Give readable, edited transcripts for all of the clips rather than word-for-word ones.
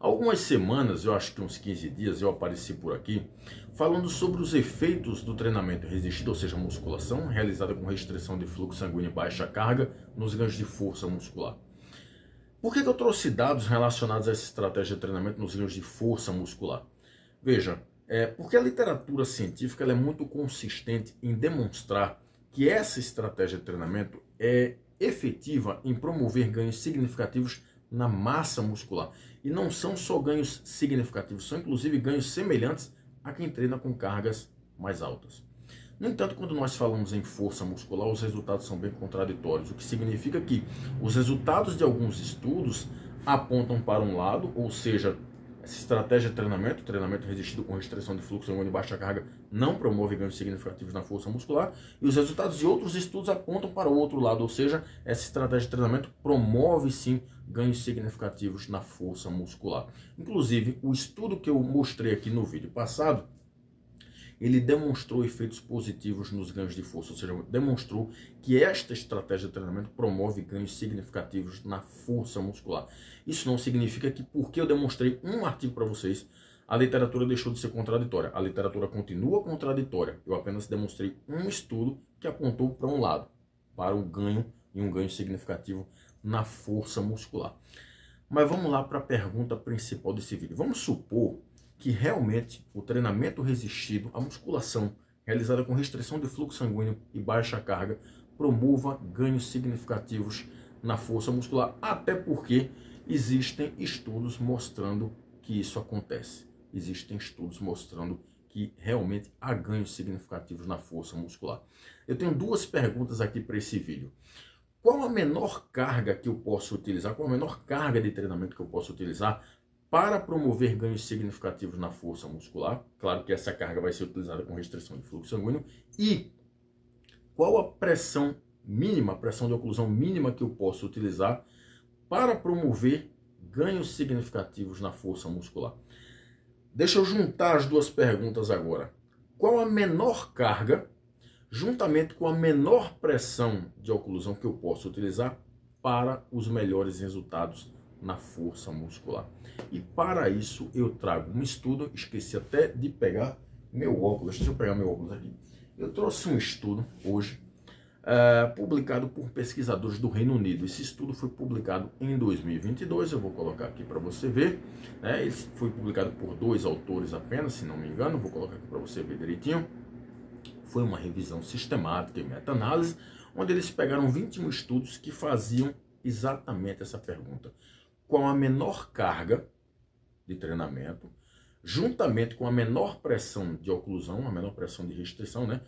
Há algumas semanas, eu acho que uns 15 dias, eu apareci por aqui falando sobre os efeitos do treinamento resistido, ou seja, musculação, realizada com restrição de fluxo sanguíneo e baixa carga nos ganhos de força muscular. Por que eu trouxe dados relacionados a essa estratégia de treinamento nos ganhos de força muscular? Veja, porque a literatura científica ela é muito consistente em demonstrar que essa estratégia de treinamento é efetiva em promover ganhos significativos na massa muscular. E não são só ganhos significativos, são inclusive ganhos semelhantes a quem treina com cargas mais altas. No entanto, quando nós falamos em força muscular, os resultados são bem contraditórios, o que significa que os resultados de alguns estudos apontam para um lado, ou seja, essa estratégia de treinamento resistido com restrição de fluxo sanguíneo e baixa carga, não promove ganhos significativos na força muscular, e os resultados de outros estudos apontam para o outro lado, ou seja, essa estratégia de treinamento promove sim ganhos significativos na força muscular. Inclusive, o estudo que eu mostrei aqui no vídeo passado, ele demonstrou efeitos positivos nos ganhos de força, ou seja, demonstrou que esta estratégia de treinamento promove ganhos significativos na força muscular. Isso não significa que porque eu demonstrei um artigo para vocês, a literatura deixou de ser contraditória. A literatura continua contraditória. Eu apenas demonstrei um estudo que apontou para um lado, para o ganho e um ganho significativo na força muscular. Mas vamos lá para a pergunta principal desse vídeo. Vamos supor que realmente o treinamento resistido, a musculação realizada com restrição de fluxo sanguíneo e baixa carga, promova ganhos significativos na força muscular, até porque existem estudos mostrando que isso acontece. Existem estudos mostrando que realmente há ganhos significativos na força muscular. Eu tenho duas perguntas aqui para esse vídeo. Qual a menor carga que eu posso utilizar? Qual a menor carga de treinamento que eu posso utilizar para promover ganhos significativos na força muscular? Claro que essa carga vai ser utilizada com restrição de fluxo sanguíneo. E qual a pressão mínima, a pressão de oclusão mínima que eu posso utilizar para promover ganhos significativos na força muscular? Deixa eu juntar as duas perguntas agora. Qual a menor carga, juntamente com a menor pressão de oclusão que eu posso utilizar para os melhores resultados na força muscular? E para isso eu trago um estudo, esqueci até de pegar meu óculos, deixa eu pegar meu óculos aqui. Eu trouxe um estudo hoje, publicado por pesquisadores do Reino Unido. Esse estudo foi publicado em 2022, eu vou colocar aqui para você ver, né? Ele foi publicado por 2 autores apenas, se não me engano, vou colocar aqui para você ver direitinho. Foi uma revisão sistemática e meta-análise, onde eles pegaram 21 estudos que faziam exatamente essa pergunta. Qual a menor carga de treinamento, juntamente com a menor pressão de oclusão, a menor pressão de restrição, né,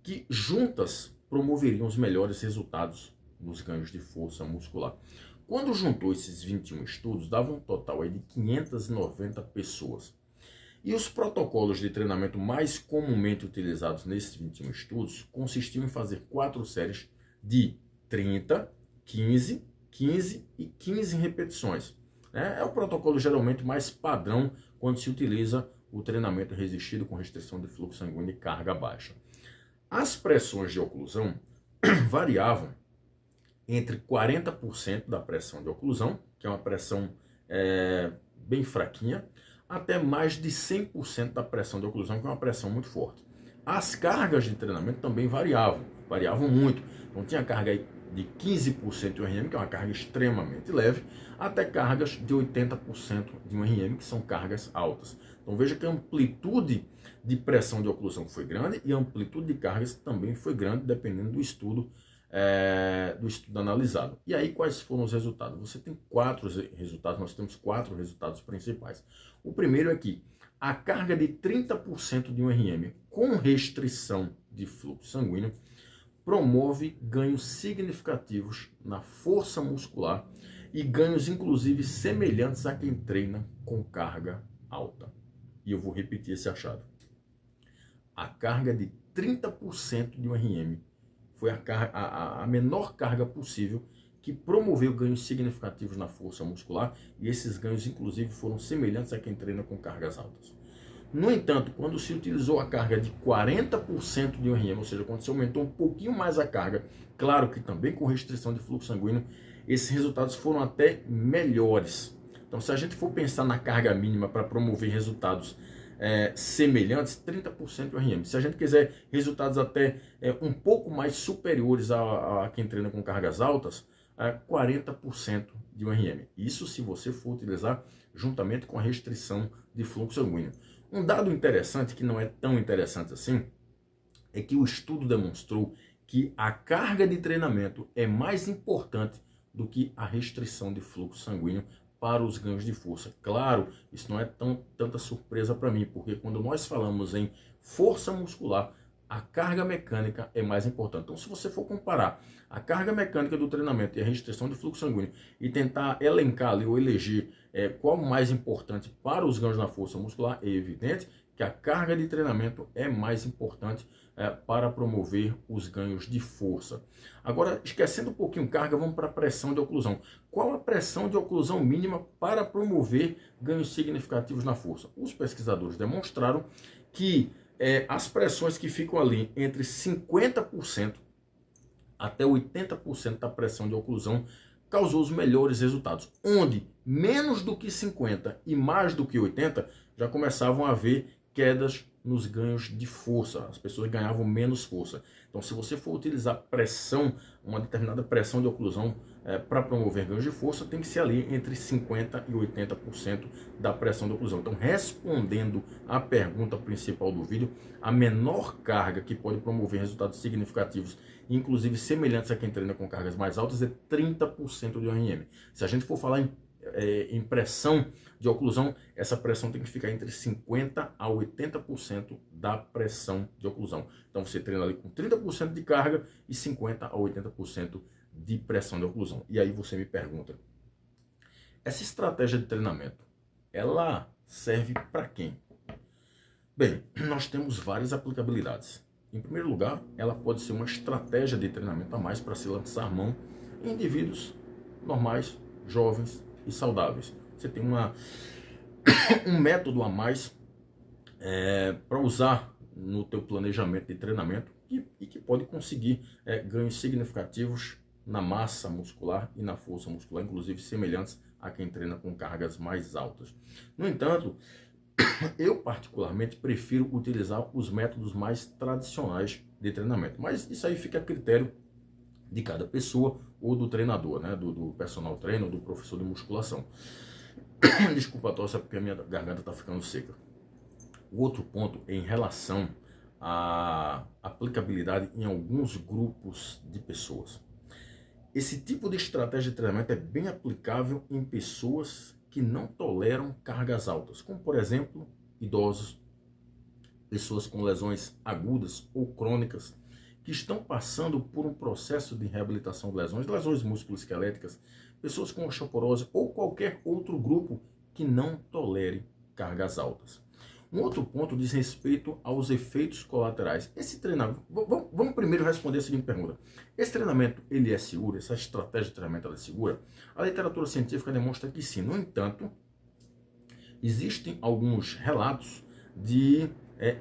que juntas promoveriam os melhores resultados nos ganhos de força muscular. Quando juntou esses 21 estudos, dava um total aí de 590 pessoas. E os protocolos de treinamento mais comumente utilizados nesses 21 estudos consistiam em fazer 4 séries de 30, 15, 15 e 15 repetições. É o protocolo geralmente mais padrão quando se utiliza o treinamento resistido com restrição de fluxo sanguíneo e carga baixa. As pressões de oclusão variavam entre 40% da pressão de oclusão, que é uma pressão bem fraquinha, até mais de 100% da pressão de oclusão, que é uma pressão muito forte. As cargas de treinamento também variavam muito. Então tinha carga aí de 15% de 1 RM, que é uma carga extremamente leve, até cargas de 80% de 1 RM, que são cargas altas. Então veja que a amplitude de pressão de oclusão foi grande e a amplitude de cargas também foi grande, dependendo do estudo analisado. E aí quais foram os resultados? Você tem 4 resultados, nós temos 4 resultados principais. O primeiro é que a carga de 30% de 1 RM com restrição de fluxo sanguíneo promove ganhos significativos na força muscular e ganhos inclusive semelhantes a quem treina com carga alta. E eu vou repetir esse achado. A carga de 30% de 1 RM foi a menor carga possível que promoveu ganhos significativos na força muscular, e esses ganhos inclusive foram semelhantes a quem treina com cargas altas. No entanto, quando se utilizou a carga de 40% de 1 RM, ou seja, quando se aumentou um pouquinho mais a carga, claro que também com restrição de fluxo sanguíneo, esses resultados foram até melhores. Então, se a gente for pensar na carga mínima para promover resultados semelhantes, 30% do RM. Se a gente quiser resultados até um pouco mais superiores a quem treina com cargas altas, 40% de um RM. Isso se você for utilizar juntamente com a restrição de fluxo sanguíneo. Um dado interessante, que não é tão interessante assim, é que o estudo demonstrou que a carga de treinamento é mais importante do que a restrição de fluxo sanguíneo para os ganhos de força. Claro, isso não é tanta surpresa para mim, porque quando nós falamos em força muscular, a carga mecânica é mais importante. Então, se você for comparar a carga mecânica do treinamento e a restrição de fluxo sanguíneo e tentar elencar ali ou eleger qual mais importante para os ganhos na força muscular, é evidente que a carga de treinamento é mais importante para promover os ganhos de força. Agora, esquecendo um pouquinho carga, vamos para a pressão de oclusão. Qual a pressão de oclusão mínima para promover ganhos significativos na força? Os pesquisadores demonstraram que as pressões que ficam ali entre 50% até 80% da pressão de oclusão causou os melhores resultados, onde menos do que 50 e mais do que 80 já começavam a haver quedas nos ganhos de força, as pessoas ganhavam menos força. Então, se você for utilizar pressão, uma determinada pressão de oclusão para promover ganhos de força, tem que ser ali entre 50% e 80% da pressão de oclusão. Então, respondendo à pergunta principal do vídeo, a menor carga que pode promover resultados significativos, inclusive semelhantes a quem treina com cargas mais altas, é 30% de ORM. Se a gente for falar em pressão de oclusão, essa pressão tem que ficar entre 50% a 80% da pressão de oclusão. Então você treina ali com 30% de carga e 50% a 80% de pressão de oclusão. E aí você me pergunta, essa estratégia de treinamento, ela serve para quem? Bem, nós temos várias aplicabilidades. Em primeiro lugar, ela pode ser uma estratégia de treinamento a mais para se lançar mão em indivíduos normais, jovens e saudáveis. Você tem um método a mais para usar no teu planejamento de treinamento e que pode conseguir ganhos significativos na massa muscular e na força muscular, inclusive semelhantes a quem treina com cargas mais altas. No entanto, eu particularmente prefiro utilizar os métodos mais tradicionais de treinamento, mas isso aí fica a critério de cada pessoa ou do treinador, né? do personal trainer ou do professor de musculação. Desculpa a tosse, porque a minha garganta está ficando seca. O outro ponto é em relação à aplicabilidade em alguns grupos de pessoas. Esse tipo de estratégia de treinamento é bem aplicável em pessoas que não toleram cargas altas, como por exemplo, idosos, pessoas com lesões agudas ou crônicas, que estão passando por um processo de reabilitação de lesões musculoesqueléticas, pessoas com osteoporose ou qualquer outro grupo que não tolere cargas altas. Um outro ponto diz respeito aos efeitos colaterais. Esse treinamento, vamos primeiro responder a seguinte pergunta. Esse treinamento, ele é seguro? Essa estratégia de treinamento, ela é segura? A literatura científica demonstra que sim. No entanto, existem alguns relatos de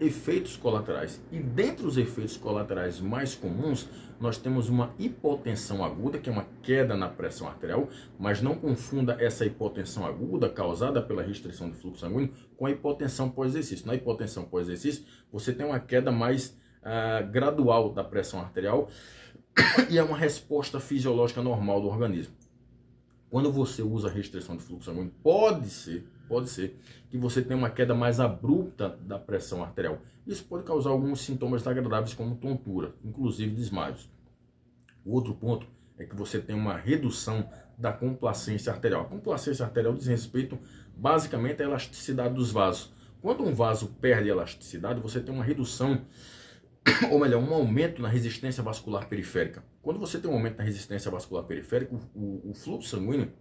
efeitos colaterais. E dentre os efeitos colaterais mais comuns, nós temos uma hipotensão aguda, que é uma queda na pressão arterial, mas não confunda essa hipotensão aguda causada pela restrição de fluxo sanguíneo com a hipotensão pós-exercício. Na hipotensão pós-exercício, você tem uma queda mais gradual da pressão arterial e é uma resposta fisiológica normal do organismo. Quando você usa restrição de fluxo sanguíneo, pode ser que você tenha uma queda mais abrupta da pressão arterial. Isso pode causar alguns sintomas desagradáveis como tontura, inclusive desmaios. O outro ponto é que você tem uma redução da complacência arterial. A complacência arterial diz respeito basicamente à elasticidade dos vasos. Quando um vaso perde elasticidade, você tem uma redução, ou melhor, um aumento na resistência vascular periférica. Quando você tem um aumento na resistência vascular periférica, o fluxo sanguíneo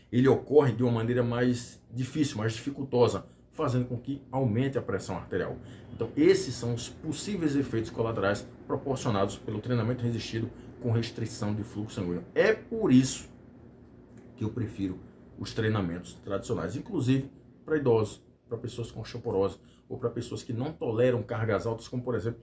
ele ocorre de uma maneira mais difícil, mais dificultosa, fazendo com que aumente a pressão arterial. Então, esses são os possíveis efeitos colaterais proporcionados pelo treinamento resistido com restrição de fluxo sanguíneo. É por isso que eu prefiro os treinamentos tradicionais, inclusive para idosos, para pessoas com osteoporose ou para pessoas que não toleram cargas altas, como por exemplo,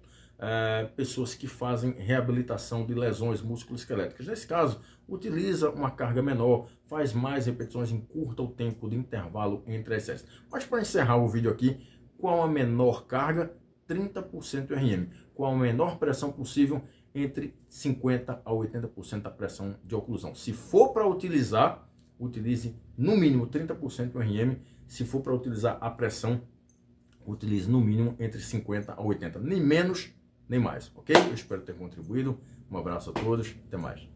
pessoas que fazem reabilitação de lesões musculoesqueléticas. Nesse caso, utiliza uma carga menor, faz mais repetições, encurta o tempo de intervalo entre as séries. Mas para encerrar o vídeo aqui, qual a menor carga? 30% RM. Qual a menor pressão possível? Entre 50% a 80% da pressão de oclusão. Se for para utilizar, utilize no mínimo 30% RM. Se for para utilizar a pressão, utilize no mínimo entre 50% a 80%. Nem menos, nem mais, ok? Eu espero ter contribuído. Um abraço a todos, até mais.